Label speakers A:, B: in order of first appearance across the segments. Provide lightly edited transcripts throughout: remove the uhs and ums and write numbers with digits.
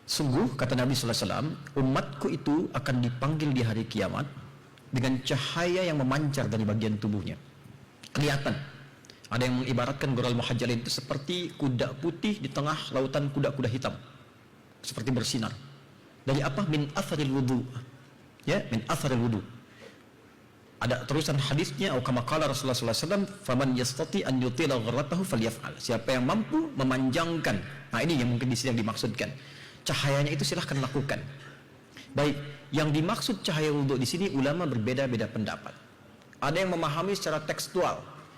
A: Sungguh, kata Nabi SAW, umatku itu akan dipanggil di hari kiamat dengan cahaya yang memancar dari bagian tubuhnya. Kelihatan. Ada yang mengibaratkan Ghurral Muhajjalin itu seperti kuda putih di tengah lautan kuda-kuda hitam. Seperti bersinar. Dari apa? Min atharil wudu. Ya, min atharil wudu. Ada terusan hadisnya, atau kama qala Rasulullah SAW, faman yastati an yutila ghurratahu falyaf'al. Siapa yang mampu memanjangkan. Nah, ini yang mungkin di sini yang dimaksudkan. Cahayanya itu silahkan lakukan. Baik, yang dimaksud cahaya wudu di sini ulama berbeda-beda pendapat. Ada yang memahami secara tekstual.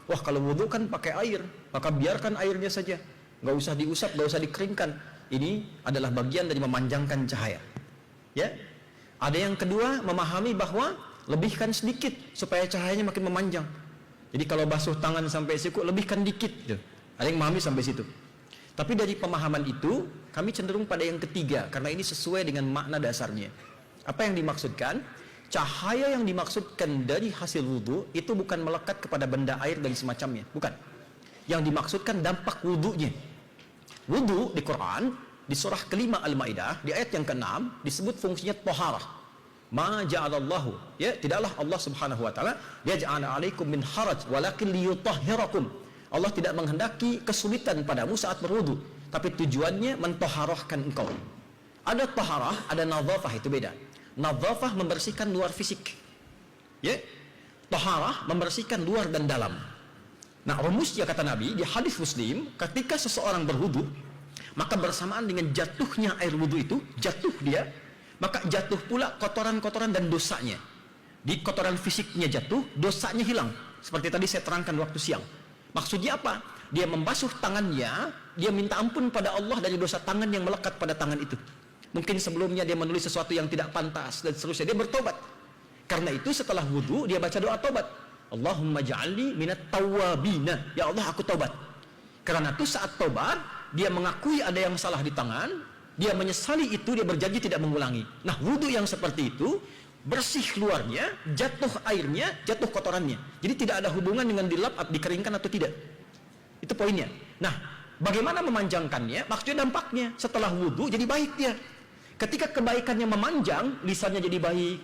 A: Wah, kalau wudu kan pakai air, maka biarkan airnya saja, nggak usah diusap, nggak usah dikeringkan. Ini adalah bagian dari memanjangkan cahaya. Ya, ada yang kedua memahami bahwa lebihkan sedikit supaya cahayanya makin memanjang. Jadi kalau basuh tangan sampai siku, lebihkan dikit. Gitu. Ada yang memahami sampai situ. Tapi dari pemahaman itu, kami cenderung pada yang ketiga, karena ini sesuai dengan makna dasarnya. Apa yang dimaksudkan? Cahaya yang dimaksudkan dari hasil wudu itu bukan melekat kepada benda air dan semacamnya, bukan. Yang dimaksudkan dampak wudunya. Wudu di Quran, di surah kelima Al-Maidah, di ayat yang ke-6, disebut fungsinya taharah. Ma ja'alallahu, ya, tidaklah Allah Subhanahu wa taala yaj'ala 'alaikum min haraj walakin liyutahhirakum. Allah tidak menghendaki kesulitan padamu saat berwudu, tapi tujuannya mentoharohkan engkau. Ada taharah, ada nadhafah, itu beda. Nadhafah membersihkan luar fisik. Ya. Taharah membersihkan luar dan dalam. Nah, rumusnya kata Nabi di hadis Muslim, ketika seseorang berwudu, maka bersamaan dengan jatuhnya air wudu itu, jatuh dia, maka jatuh pula kotoran-kotoran dan dosanya. Di kotoran fisiknya jatuh, dosanya hilang. Seperti tadi saya terangkan waktu siang. Maksudnya apa? Dia membasuh tangannya, dia minta ampun pada Allah dari dosa tangan yang melekat pada tangan itu. Mungkin sebelumnya dia menulis sesuatu yang tidak pantas dan seterusnya, dia bertobat. Karena itu setelah wudu dia baca doa tobat. Allahumma ja'alni minat tawwabina. Ya Allah, aku tobat. Karena itu saat tobat, dia mengakui ada yang salah di tangan, dia menyesali itu, dia berjanji tidak mengulangi. Nah, wudu yang seperti itu bersih luarnya, jatuh airnya, jatuh kotorannya. Jadi tidak ada hubungan dengan dilap, dikeringkan atau tidak. Itu poinnya. Nah, bagaimana memanjangkannya? Maksudnya dampaknya. Setelah wudu jadi baik dia. Ketika kebaikannya memanjang, lisannya jadi baik,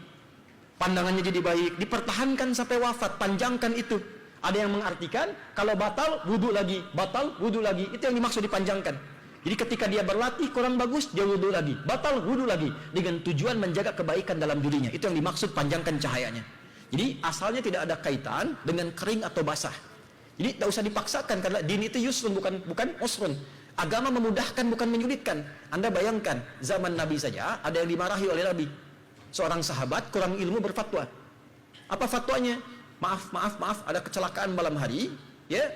A: pandangannya jadi baik, dipertahankan sampai wafat, panjangkan itu. Ada yang mengartikan, kalau batal, wudu lagi, batal, wudu lagi. Itu yang dimaksud dipanjangkan. Jadi ketika dia berlatih kurang bagus, dia wudu lagi, batal, wudu lagi, dengan tujuan menjaga kebaikan dalam dirinya. Itu yang dimaksud panjangkan cahayanya. Jadi asalnya tidak ada kaitan dengan kering atau basah. Jadi tidak usah dipaksakan, karena din itu yusrun, bukan usrun. Agama memudahkan, bukan menyulitkan. Anda bayangkan, zaman Nabi saja ada yang dimarahi oleh Nabi. Seorang sahabat kurang ilmu berfatwa. Apa fatwanya? Maaf, ada kecelakaan malam hari, ya.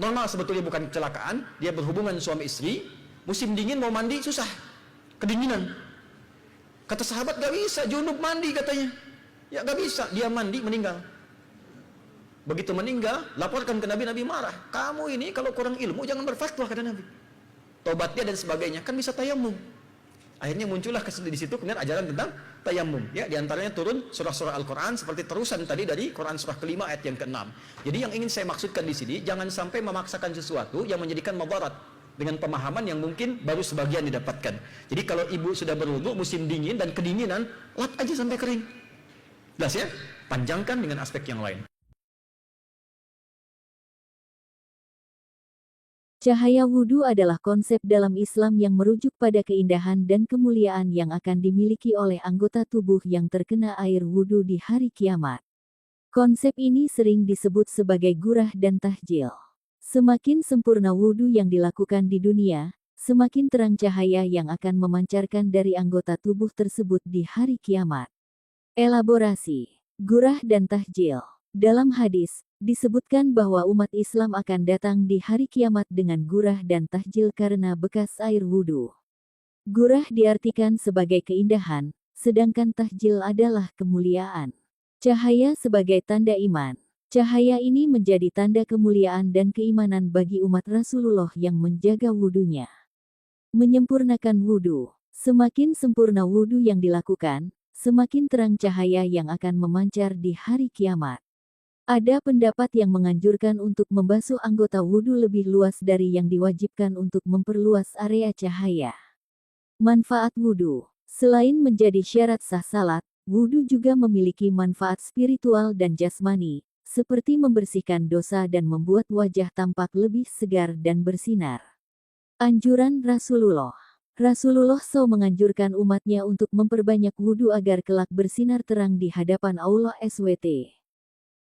A: Normal sebetulnya bukan kecelakaan, dia berhubungan suami istri, musim dingin mau mandi susah, kedinginan. Kata sahabat, gak bisa, junub mandi katanya. Ya gak bisa, dia mandi meninggal. Begitu meninggal, laporkan ke Nabi, Nabi marah. Kamu ini kalau kurang ilmu jangan berfatwa, kata Nabi. Tobatnya dan sebagainya, kan bisa tayamum. Akhirnya muncullah di situ kemudian ajaran tentang tayamum. Ya, di antaranya turun surah-surah Al-Quran seperti terusan tadi dari Quran surah kelima ayat yang ke-6. Jadi yang ingin saya maksudkan di sini, jangan sampai memaksakan sesuatu yang menjadikan madarat dengan pemahaman yang mungkin baru sebagian didapatkan. Jadi kalau ibu sudah berwudu musim dingin dan kedinginan, lap aja sampai kering. Jelas ya? Panjangkan dengan aspek yang lain.
B: Cahaya wudu adalah konsep dalam Islam yang merujuk pada keindahan dan kemuliaan yang akan dimiliki oleh anggota tubuh yang terkena air wudu di hari kiamat. Konsep ini sering disebut sebagai gurah dan tahjil. Semakin sempurna wudu yang dilakukan di dunia, semakin terang cahaya yang akan memancarkan dari anggota tubuh tersebut di hari kiamat. Elaborasi, gurah dan tahjil. Dalam hadis, disebutkan bahwa umat Islam akan datang di hari kiamat dengan gurah dan tahjil karena bekas air wudu. Gurah diartikan sebagai keindahan, sedangkan tahjil adalah kemuliaan. Cahaya sebagai tanda iman. Cahaya ini menjadi tanda kemuliaan dan keimanan bagi umat Rasulullah yang menjaga wudunya. Menyempurnakan wudu. Semakin sempurna wudu yang dilakukan, semakin terang cahaya yang akan memancar di hari kiamat. Ada pendapat yang menganjurkan untuk membasuh anggota wudu lebih luas dari yang diwajibkan untuk memperluas area cahaya. Manfaat wudhu. Selain menjadi syarat sah salat, wudhu juga memiliki manfaat spiritual dan jasmani, seperti membersihkan dosa dan membuat wajah tampak lebih segar dan bersinar. Anjuran Rasulullah. Rasulullah SAW menganjurkan umatnya untuk memperbanyak wudhu agar kelak bersinar terang di hadapan Allah SWT.